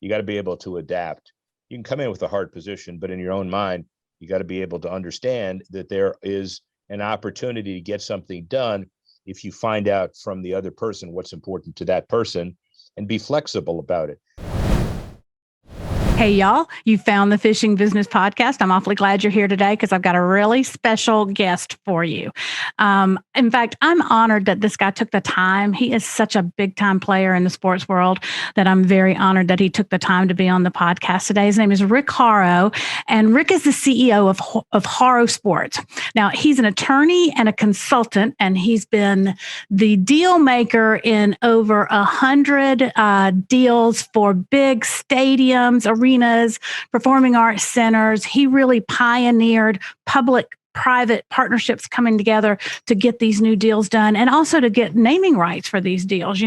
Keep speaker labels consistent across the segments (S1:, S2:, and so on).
S1: you got to be able to adapt. You can come in with a hard position, but in your own mind, you got to be able to understand that there is an opportunity to get something done if you find out from the other person what's important to that person and be flexible about it.
S2: Hey, y'all, you found the Fishing Business Podcast. I'm awfully glad you're here today because I've got a really special guest for you. In fact, I'm honored that this guy took the time. He is such a big time player in the sports world that I'm very honored that he took the time to be on the podcast today. His name is Rick Horrow, and Rick is the CEO of Horrow Sports. Now, he's an attorney and a consultant, and he's been the deal maker in over 100 deals for big stadiums, arenas, performing arts centers. He really pioneered public-private partnerships coming together to get these new deals done and also to get naming rights for these deals.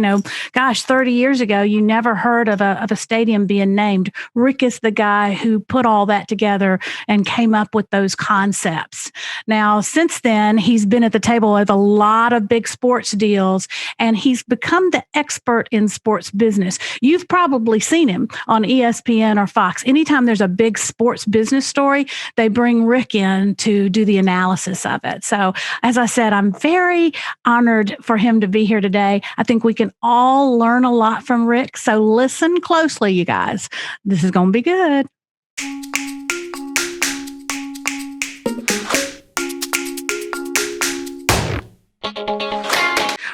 S2: 30 years ago, you never heard of a stadium being named. Rick is the guy who put all that together and came up with those concepts. Now, since then, he's been at the table with a lot of big sports deals, and he's become the expert in sports business. You've probably seen him on ESPN or Fox. Anytime there's a big sports business story, they bring Rick in to do the analysis of it. So, as I said, I'm very honored for him to be here today. I think we can all learn a lot from Rick. So listen closely, you guys. This is going to be good.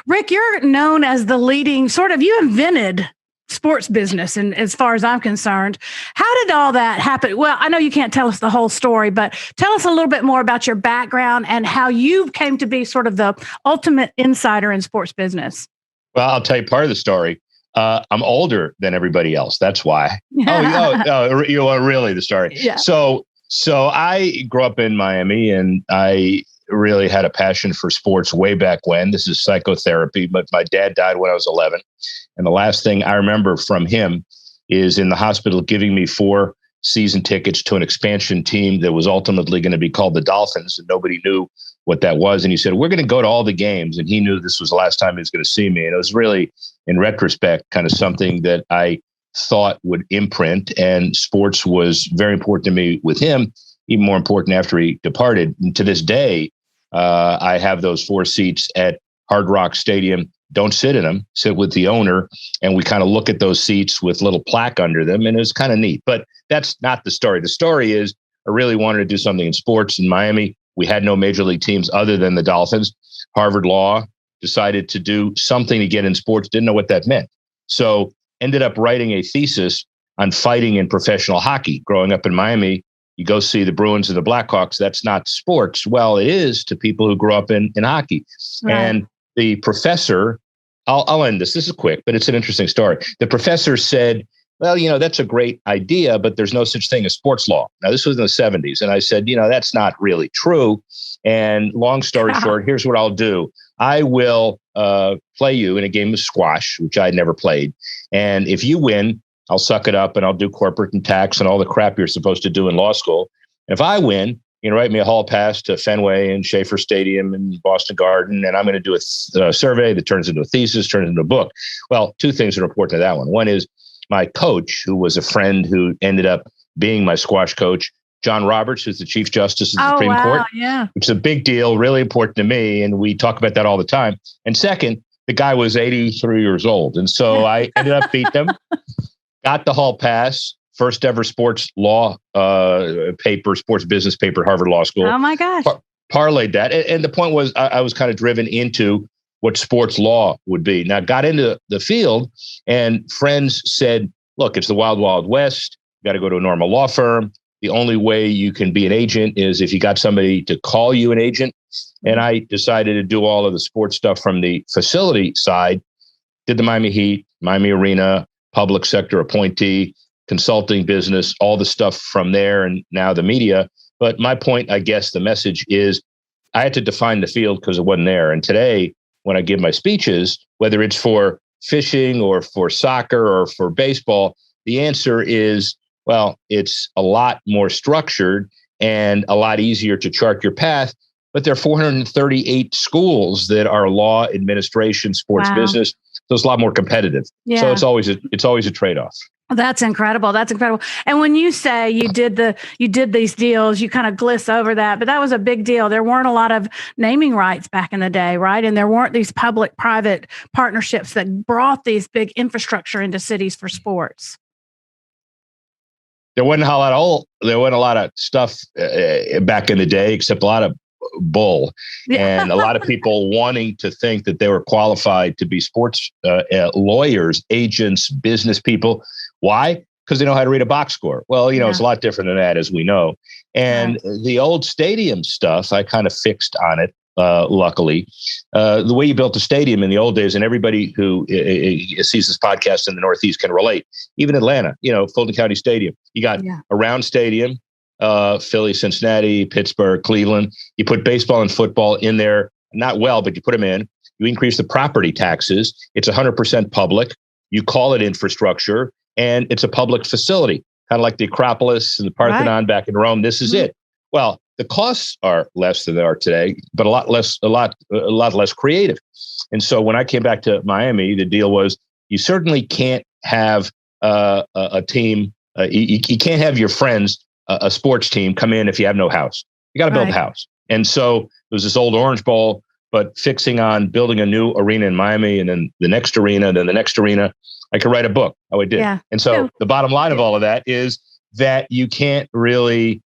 S2: Rick, you're known as the leading you invented sports business, and as far as I'm concerned, how did all that happen? Well, I know you can't tell us the whole story, but tell us a little bit more about your background and how you came to be sort of the ultimate insider in sports business.
S1: Well, I'll tell you part of the story. I'm older than everybody else. That's why. Really the story.
S2: Yeah.
S1: So I grew up in Miami, and I really had a passion for sports way back when. This is psychotherapy, but my dad died when I was 11. And the last thing I remember from him is in the hospital giving me 4 season tickets to an expansion team that was ultimately going to be called the Dolphins. And nobody knew what that was. And he said, we're going to go to all the games. And he knew this was the last time he was going to see me. And it was really, in retrospect, kind of something that I thought would imprint. And sports was very important to me with him, even more important after he departed. And to this day, I have those 4 seats at Hard Rock Stadium. Don't sit in them, sit with the owner. And we kind of look at those seats with little plaque under them. And it was kind of neat. But that's not the story. The story is I really wanted to do something in sports in Miami. We had no major league teams other than the Dolphins. Harvard Law decided to do something to get in sports, didn't know what that meant. So ended up writing a thesis on fighting in professional hockey. Growing up in Miami, you go see the Bruins and the Blackhawks. That's not sports. Well, it is to people who grew up in hockey. Right. And the professor, I'll end this. This is quick, but it's an interesting story. The professor said, well, that's a great idea, but there's no such thing as sports law. Now, this was in the 70s. And I said, that's not really true. And long story short, here's what I'll do. I will play you in a game of squash, which I'd never played. And if you win, I'll suck it up and I'll do corporate and tax and all the crap you're supposed to do in law school. And if I win, write me a hall pass to Fenway and Schaefer Stadium and Boston Garden, and I'm going to do a survey that turns into a thesis, turns into a book. Well, 2 things are important to that one. One is my coach, who was a friend who ended up being my squash coach, John Roberts, who's the Chief Justice of the Supreme Court, which is a big deal, really important to me. And we talk about that all the time. And second, the guy was 83 years old. And so I ended up beating him, got the hall pass, first ever sports law paper, sports business paper at Harvard Law School.
S2: Oh, my gosh.
S1: Parlayed that. And the point was I was kind of driven into what sports law would be. Now, got into the field and friends said, look, it's the wild, wild west. You got to go to a normal law firm. The only way you can be an agent is if you got somebody to call you an agent. And I decided to do all of the sports stuff from the facility side, did the Miami Heat, Miami Arena, public sector appointee, consulting business, all the stuff from there, and now the media. But my point, I guess the message is I had to define the field because it wasn't there. And today, when I give my speeches, whether it's for fishing or for soccer or for baseball, the answer is, well, it's a lot more structured and a lot easier to chart your path. But there are 438 schools that are law, administration, sports business. So it's a lot more competitive. Yeah. So it's always a trade-off.
S2: That's incredible. That's incredible. And when you say you did these deals, you kind of gliss over that, but that was a big deal. There weren't a lot of naming rights back in the day, right? And there weren't these public-private partnerships that brought these big infrastructure into cities for sports.
S1: There wasn't a lot of stuff back in the day, except a lot of bull, and a lot of people wanting to think that they were qualified to be sports lawyers, agents, business people. Why? Because they know how to read a box score. Well, it's a lot different than that, as we know. And the old stadium stuff, I kind of fixed on it. Luckily, the way you built the stadium in the old days, and everybody who sees this podcast in the Northeast can relate. Even Atlanta, Fulton County Stadium, you got a round stadium, Philly, Cincinnati, Pittsburgh, Cleveland. You put baseball and football in there, not well, but you put them in. You increase the property taxes. It's 100% public. You call it infrastructure, and it's a public facility, kind of like the Acropolis and the Parthenon back in Rome. This is it. Well, the costs are less than they are today, but a lot less creative. And so when I came back to Miami, the deal was you certainly can't have a team. You can't have your friends, a sports team, come in if you have no house. You got to build a house. And so there was this old Orange Bowl, but fixing on building a new arena in Miami, and then the next arena, then the next arena. I could write a book. Oh, I did. Yeah. And so the bottom line of all of that is that you can't really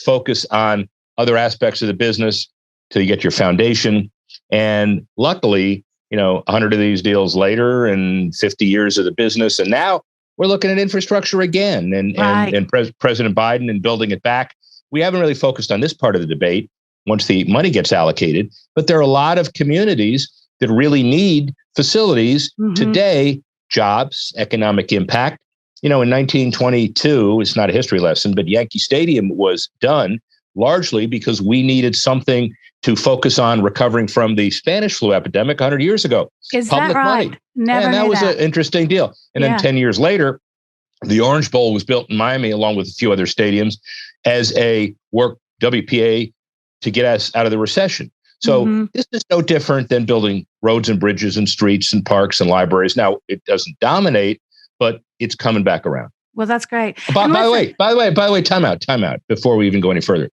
S1: focus on other aspects of the business till you get your foundation. And luckily, 100 of these deals later and 50 years of the business, and now we're looking at infrastructure again, and President Biden and building it back. We haven't really focused on this part of the debate once the money gets allocated, but there are a lot of communities that really need facilities today, jobs, economic impact. In 1922, it's not a history lesson, but Yankee Stadium was done largely because we needed something to focus on recovering from the Spanish flu epidemic 100 years ago.
S2: Is that right?
S1: Money. And that was an interesting deal. And then 10 years later, the Orange Bowl was built in Miami, along with a few other stadiums, as a work WPA to get us out of the recession. So this is no different than building roads and bridges and streets and parks and libraries. Now, it doesn't dominate, but it's coming back around.
S2: Well, that's great.
S1: By the way, time out before we even go any further.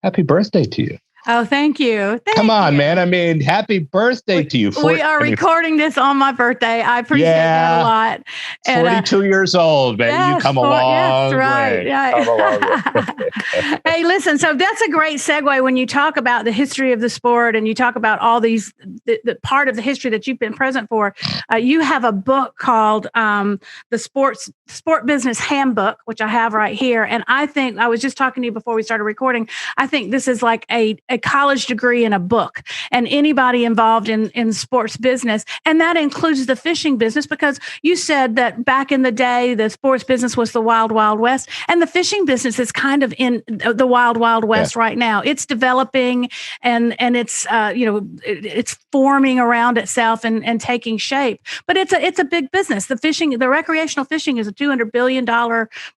S1: Happy birthday to you.
S2: Oh, thank you.
S1: Come on, man. I mean, happy birthday to you.
S2: We are recording this on my birthday. I appreciate that a lot. And,
S1: 42 years old, man.
S2: Yes,
S1: you come a long way.
S2: Yeah. Come a long way. Hey, listen, so that's a great segue when you talk about the history of the sport and you talk about all these, the part of the history that you've been present for. You have a book called the Sport Business Handbook, which I have right here. And I think, I was just talking to you before we started recording, I think this is like a college degree in a book, and anybody involved in sports business. And that includes the fishing business, because you said that back in the day, the sports business was the wild, wild west, and the fishing business is kind of in the wild, wild west right now. It's developing and it's, it's forming around itself and taking shape, but it's a big business. The recreational fishing is a $200 billion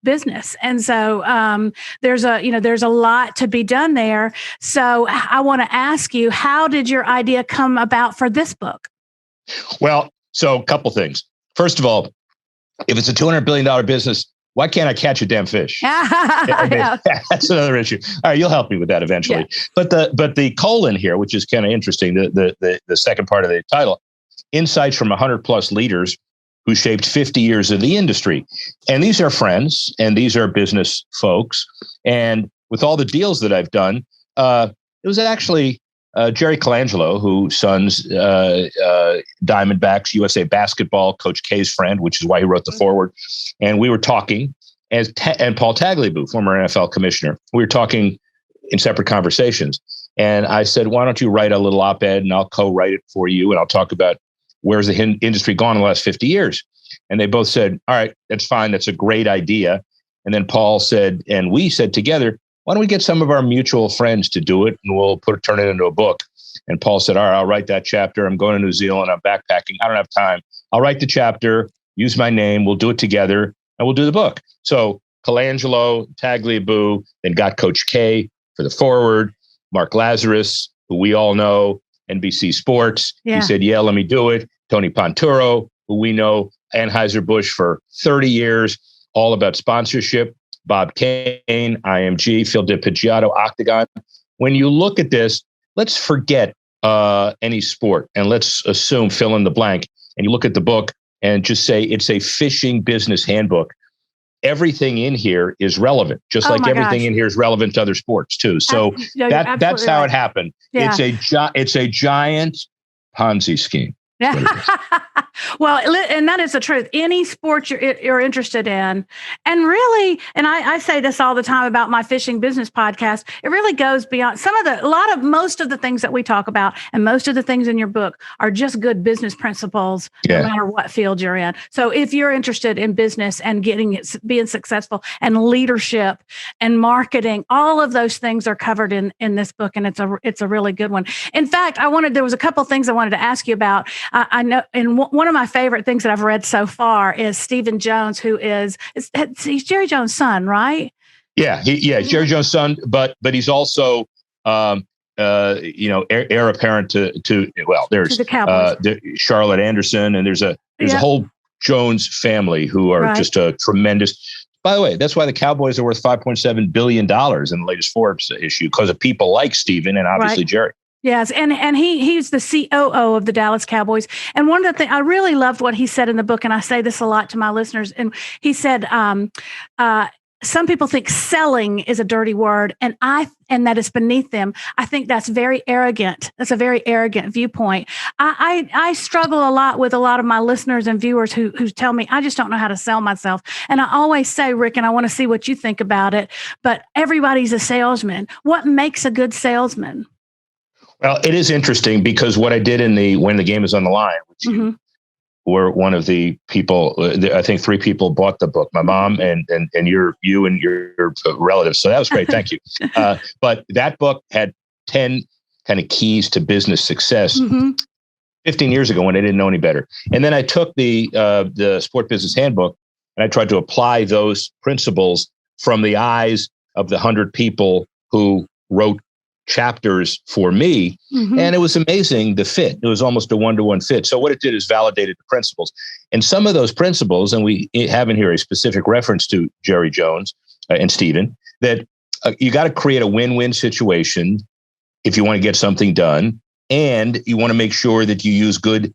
S2: business. And so there's a lot to be done there. So I want to ask you, how did your idea come about for this book?
S1: Well, so a couple things. First of all, if it's a $200 billion business, why can't I catch a damn fish? That's another issue. All right, you'll help me with that eventually. Yeah. But the colon here, which is kind of interesting, the second part of the title, insights from 100 plus leaders who shaped 50 years of the industry. And these are friends and these are business folks. And with all the deals that I've done, it was actually Jerry Colangelo, who sons Diamondbacks, USA Basketball, Coach K's friend, which is why he wrote the foreword. And we were talking, and Paul Tagliabue, former NFL commissioner, we were talking in separate conversations. And I said, why don't you write a little op-ed and I'll co-write it for you. And I'll talk about where's the industry gone in the last 50 years. And they both said, all right, that's fine. That's a great idea. And then Paul said, and we said together, why don't we get some of our mutual friends to do it and we'll turn it into a book? And Paul said, all right, I'll write that chapter. I'm going to New Zealand. I'm backpacking. I don't have time. I'll write the chapter, use my name. We'll do it together and we'll do the book. So Colangelo, Tagliabue, then got Coach K for the foreword, Mark Lazarus, who we all know, NBC Sports. Yeah. He said, yeah, let me do it. Tony Ponturo, who we know, Anheuser-Busch for 30 years, all about sponsorship. Bob Kane, IMG, Phil DiPigiato, Octagon. When you look at this, let's forget any sport and let's assume fill in the blank. And you look at the book and just say it's a fishing business handbook. Everything in here is relevant, just like everything in here is relevant to other sports too. So that's how it happened. Yeah. It's a giant Ponzi scheme.
S2: Well, and that is the truth. Any sport you're interested in, and really, and I say this all the time about my fishing business podcast, it really goes beyond most of the things that we talk about, and most of the things in your book are just good business principles, no matter what field you're in. So if you're interested in business and being successful and leadership and marketing, all of those things are covered in this book, and it's a really good one. In fact, there was a couple of things I wanted to ask you about. I know, and one of my favorite things that I've read so far is Stephen Jones, he's Jerry Jones' son, right?
S1: Yeah, Jerry Jones' son, but he's also heir apparent to there's the Charlotte Anderson, and there's a whole Jones family who are just a tremendous. By the way, that's why the Cowboys are worth $5.7 billion in the latest Forbes issue, because of people like Stephen and obviously Jerry.
S2: Yes, and he's the COO of the Dallas Cowboys. And one of the things I really loved what he said in the book, and I say this a lot to my listeners, and he said, some people think selling is a dirty word, and that it's beneath them. I think that's very arrogant. That's a very arrogant viewpoint. I struggle a lot with a lot of my listeners and viewers who tell me, I just don't know how to sell myself. And I always say, Rick, and I want to see what you think about it, but everybody's a salesman. What makes a good salesman?
S1: Well, it is interesting because what I did When the Game Is on the Line, which you were one of the people, I think 3 people bought the book, my mom and you and your relatives. So that was great. Thank you. But that book had 10 kind of keys to business success 15 years ago when I didn't know any better. And then I took the Sport Business Handbook and I tried to apply those principles from the eyes of the 100 people who wrote chapters for me. And it was amazing, the fit. It was almost a 1-to-1 fit. So what it did is validated the principles. And some of those principles, and we have in here a specific reference to Jerry Jones and Stephen, that you got to create a win-win situation if you want to get something done. And you want to make sure that you use good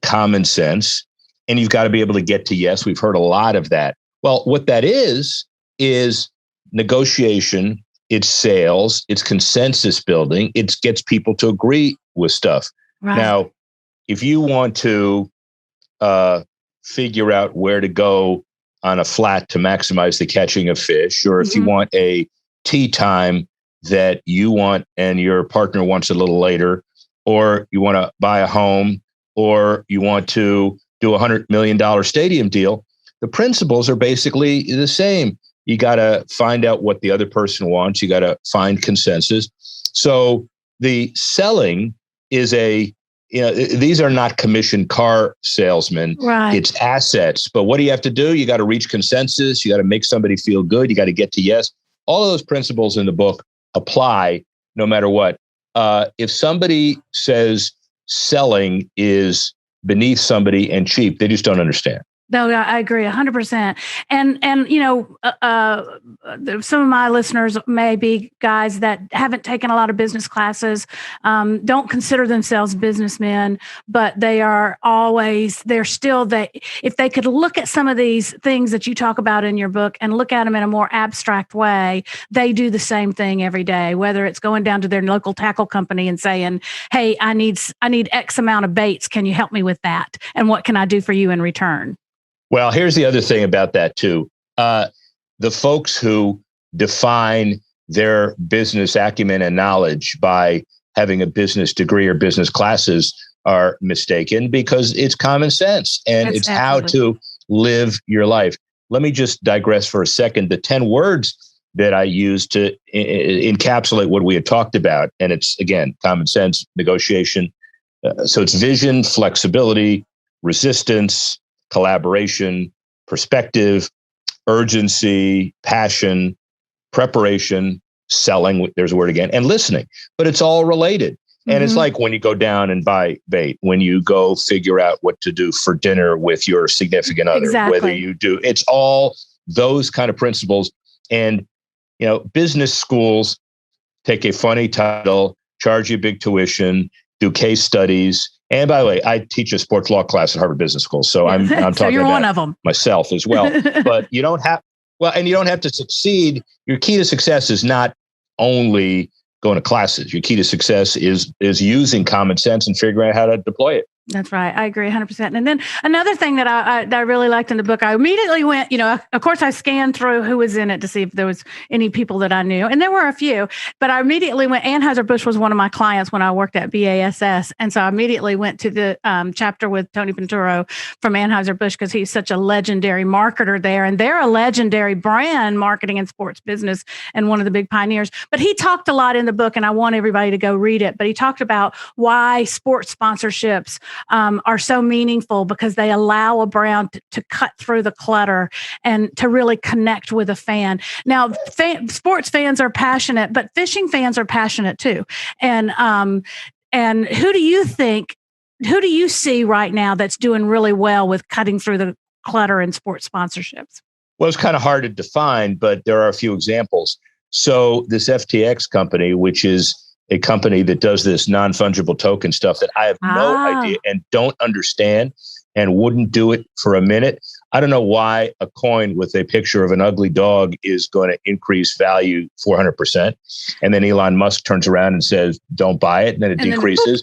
S1: common sense. And you've got to be able to get to yes. We've heard a lot of that. Well, what that is negotiation. It's sales, it's consensus building, it gets people to agree with stuff. Right. Now, if you want to figure out where to go on a flat to maximize the catching of fish, or if you want a tea time that you want and your partner wants a little later, or you want to buy a home, or you want to do $100 million stadium deal, the principles are basically the same. You got to find out what the other person wants. You got to find consensus. So the selling is these are not commissioned car salesmen. Right. It's assets. But what do you have to do? You got to reach consensus. You got to make somebody feel good. You got to get to yes. All of those principles in the book apply no matter what. If somebody says selling is beneath somebody and cheap, they just don't understand.
S2: No, I agree 100%. And some of my listeners may be guys that haven't taken a lot of business classes, don't consider themselves businessmen, but if they could look at some of these things that you talk about in your book and look at them in a more abstract way, they do the same thing every day, whether it's going down to their local tackle company and saying, hey, I need X amount of baits. Can you help me with that? And what can I do for you in return?
S1: Well, here's the other thing about that, too. The folks who define their business acumen and knowledge by having a business degree or business classes are mistaken, because it's common sense and it's how to live your life. Let me just digress for a second. The 10 words that I use to encapsulate what we had talked about, and it's, again, common sense, negotiation. So it's vision, flexibility, resistance, collaboration, perspective, urgency, passion, preparation, selling, there's a word again, and listening. But it's all related. And it's like when you go down and buy bait, when you go figure out what to do for dinner with your significant other, whether you do, it's all those kind of principles. And, business schools take a funny title, charge you big tuition, do case studies. And by the way, I teach a sports law class at Harvard Business School. So I'm talking
S2: so you're
S1: about
S2: one of them.
S1: Myself as well. But you don't have, and you don't have to succeed. Your key to success is not only going to classes. Your key to success is using common sense and figuring out how to deploy it.
S2: That's right. I agree 100%. And then another thing that I really liked in the book, I immediately went, of course I scanned through who was in it to see if there was any people that I knew. And there were a few, but I immediately went, Anheuser-Busch was one of my clients when I worked at BASS. And so I immediately went to the chapter with Tony Pinturo from Anheuser-Busch because he's such a legendary marketer there. And they're a legendary brand marketing and sports business and one of the big pioneers. But he talked a lot in the book, and I want everybody to go read it. But he talked about why sports sponsorships are so meaningful because they allow a brand to cut through the clutter and to really connect with a fan. Now, sports fans are passionate, but fishing fans are passionate too. And who do you see right now that's doing really well with cutting through the clutter in sports sponsorships?
S1: Well, it's kind of hard to define, but there are a few examples. So this FTX company, which is a company that does this non-fungible token stuff that I have no idea and don't understand and wouldn't do it for a minute. I don't know why a coin with a picture of an ugly dog is going to increase value 400%. And then Elon Musk turns around and says, don't buy it. And then it decreases.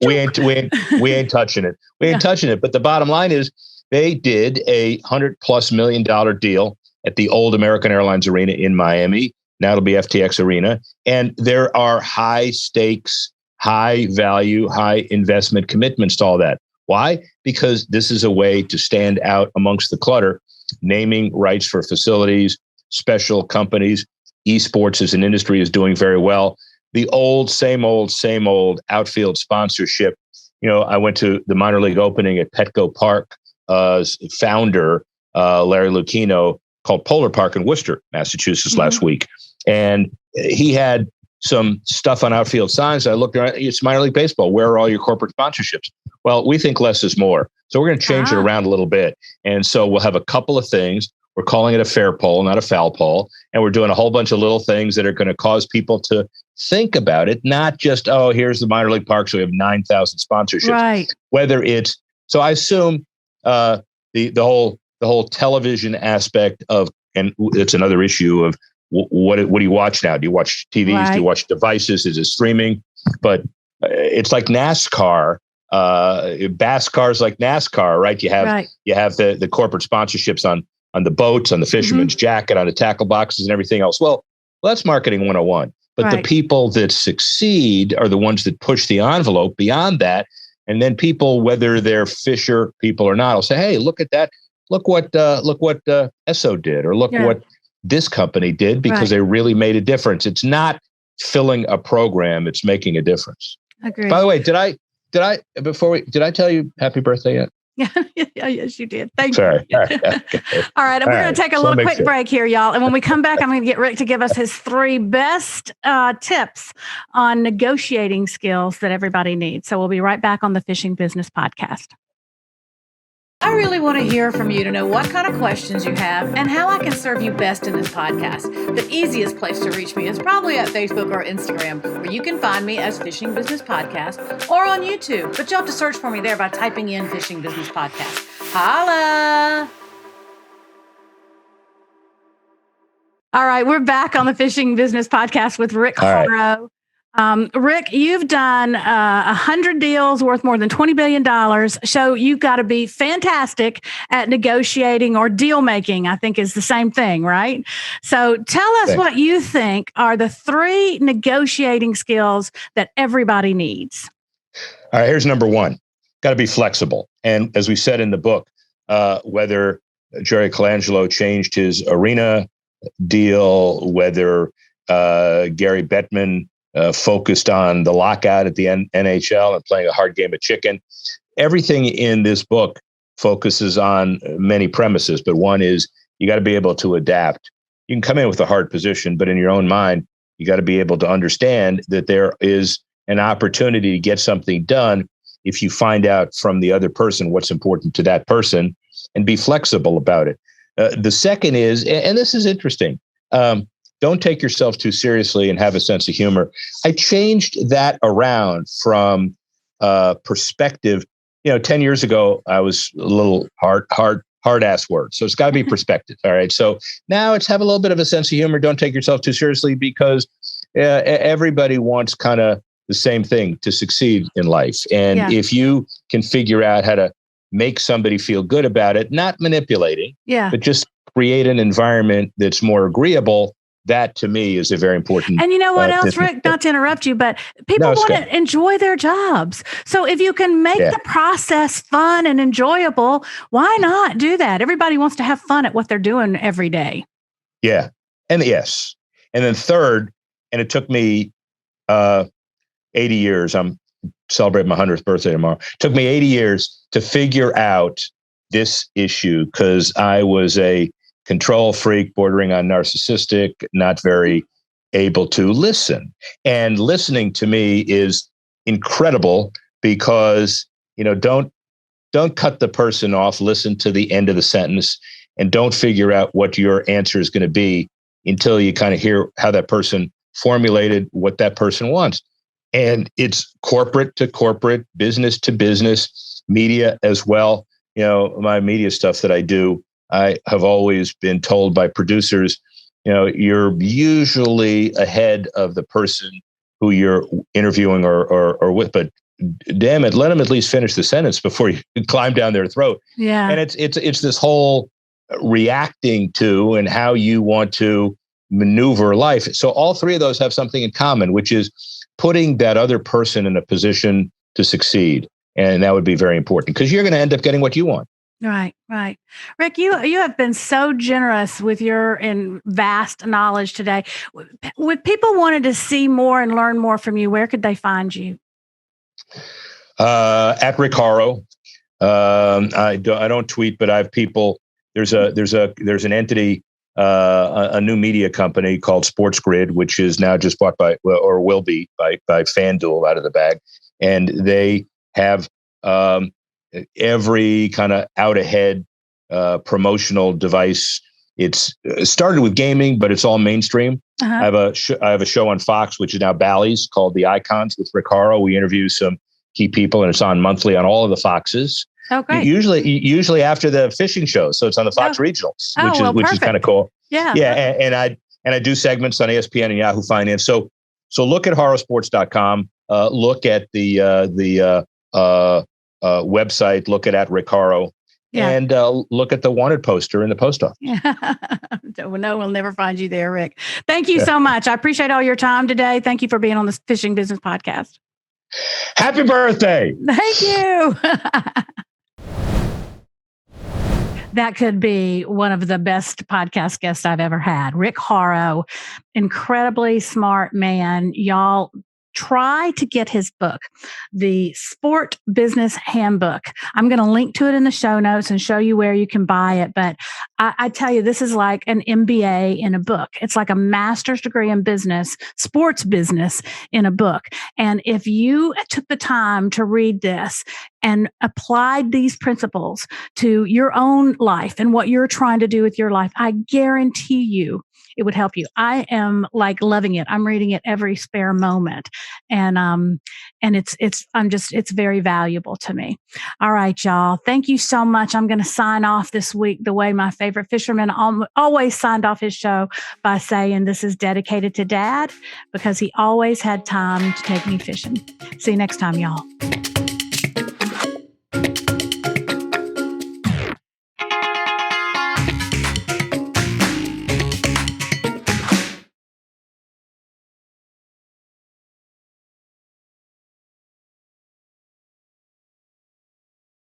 S1: We ain't touching it. We ain't touching it. But the bottom line is they did a $100+ million deal at the old American Airlines Arena in Miami. Now it'll be FTX Arena. And there are high stakes, high value, high investment commitments to all that. Why? Because this is a way to stand out amongst the clutter, naming rights for facilities, special companies. Esports as an industry is doing very well. The same old outfield sponsorship. I went to the minor league opening at Petco Park. Founder, Larry Lucchino, called Polar Park in Worcester, Massachusetts last week. And he had some stuff on outfield signs. I looked around, it's minor league baseball. Where are all your corporate sponsorships? Well, we think less is more. So we're going to change it around a little bit. And so we'll have a couple of things. We're calling it a fair poll, not a foul poll. And we're doing a whole bunch of little things that are going to cause people to think about it, not just, here's the minor league park, so we have 9,000 sponsorships. Right. Whether it's, so I assume the whole television aspect of, and it's another issue of what do you watch now? Do you watch TVs? Right. Do you watch devices? Is it streaming? But it's like NASCAR. Bass cars like NASCAR, right? You have the corporate sponsorships on the boats, on the fisherman's jacket, on the tackle boxes, and everything else. Well, that's marketing 101. But the people that succeed are the ones that push the envelope beyond that. And then people, whether they're fisher people or not, will say, "Hey, look at that! Look what Esso did, or look what this company did," because they really made a difference. It's not filling a program; it's making a difference. Agreed. By the way, did I tell you happy birthday yet?
S2: Yes, you did. Thank
S1: you.
S2: All right. We're going to take a little quick break here, y'all. And when we come back, I'm going to get Rick to give us his 3 best tips on negotiating skills that everybody needs. So we'll be right back on the Fishing Business Podcast. I really want to hear from you to know what kind of questions you have and how I can serve you best in this podcast. The easiest place to reach me is probably at Facebook or Instagram, where you can find me as Fishing Business Podcast, or on YouTube, but you'll have to search for me there by typing in Fishing Business Podcast. Holla! All right, we're back on the Fishing Business Podcast with Rick Horrow. Rick, you've done 100 deals worth more than $20 billion. So you've got to be fantastic at negotiating or deal making, I think is the same thing, right? So tell us what you think are the 3 negotiating skills that everybody needs.
S1: All right, here's number 1. Got to be flexible. And as we said in the book, whether Jerry Colangelo changed his arena deal, whether Gary Bettman focused on the lockout at the NHL and playing a hard game of chicken. Everything in this book focuses on many premises, but one is you got to be able to adapt. You can come in with a hard position, but in your own mind, you got to be able to understand that there is an opportunity to get something done if you find out from the other person what's important to that person and be flexible about it. The second is, and this is interesting, don't take yourself too seriously and have a sense of humor. I changed that around from perspective. 10 years ago, I was a little hard ass word. So it's got to be perspective. All right. So now it's have a little bit of a sense of humor. Don't take yourself too seriously, because everybody wants kind of the same thing to succeed in life. And if you can figure out how to make somebody feel good about it, not manipulating, but just create an environment that's more agreeable, that to me is a very important.
S2: And you know what else, Rick, not to interrupt you, but people want to enjoy their jobs. So if you can make the process fun and enjoyable, why not do that? Everybody wants to have fun at what they're doing every day.
S1: Yeah. And yes. And then third, and it took me 80 years. I'm celebrating my 100th birthday tomorrow. It took me 80 years to figure out this issue, because I was a control freak, bordering on narcissistic, not very able to listen. And listening to me is incredible, because, don't cut the person off. Listen to the end of the sentence, and don't figure out what your answer is going to be until you kind of hear how that person formulated what that person wants. And it's corporate to corporate, business to business, media as well. My media stuff that I do, I have always been told by producers, you're usually ahead of the person who you're interviewing or with, but damn it, let them at least finish the sentence before you climb down their throat.
S2: Yeah.
S1: And it's this whole reacting to and how you want to maneuver life. So all three of those have something in common, which is putting that other person in a position to succeed. And that would be very important, because you're going to end up getting what you want.
S2: Right. Rick, you have been so generous with your vast knowledge today. If people wanted to see more and learn more from you, where could they find you?
S1: At Rick Horrow. I don't tweet, but I have people. There's an entity, a new media company called Sports Grid, which is now just bought by, or will be by FanDuel out of the bag. And they have every kind of out ahead promotional device. It's started with gaming, but it's all mainstream. I have a show on Fox, which is now Bally's, called The Icons with Rick Horrow. We interview some key people, and it's on monthly on all of the Foxes.
S2: Oh, great.
S1: Usually after the fishing show, so it's on the Fox Regionals, which is kind of cool.
S2: Yeah.
S1: And I do segments on ESPN and Yahoo Finance. So look at horrorsports.com. Look at the website. Look at Rick Horrow. Yeah. And look at the wanted poster in the post office.
S2: No, we'll never find you there, Rick. Thank you so much. I appreciate all your time today. Thank you for being on the Fishing Business Podcast.
S1: Happy birthday.
S2: Thank you. That could be one of the best podcast guests I've ever had. Rick Horrow, incredibly smart man. Y'all, try to get his book, The Sport Business Handbook. I'm going to link to it in the show notes and show you where you can buy it. But I tell you, this is like an MBA in a book. It's like a master's degree in business, sports business in a book. And if you took the time to read this and applied these principles to your own life and what you're trying to do with your life, I guarantee you it would help you. I am like loving it. I'm reading it every spare moment. And it's very valuable to me. All right, y'all. Thank you so much. I'm going to sign off this week the way my favorite fisherman always signed off his show, by saying this is dedicated to Dad, because he always had time to take me fishing. See you next time, y'all.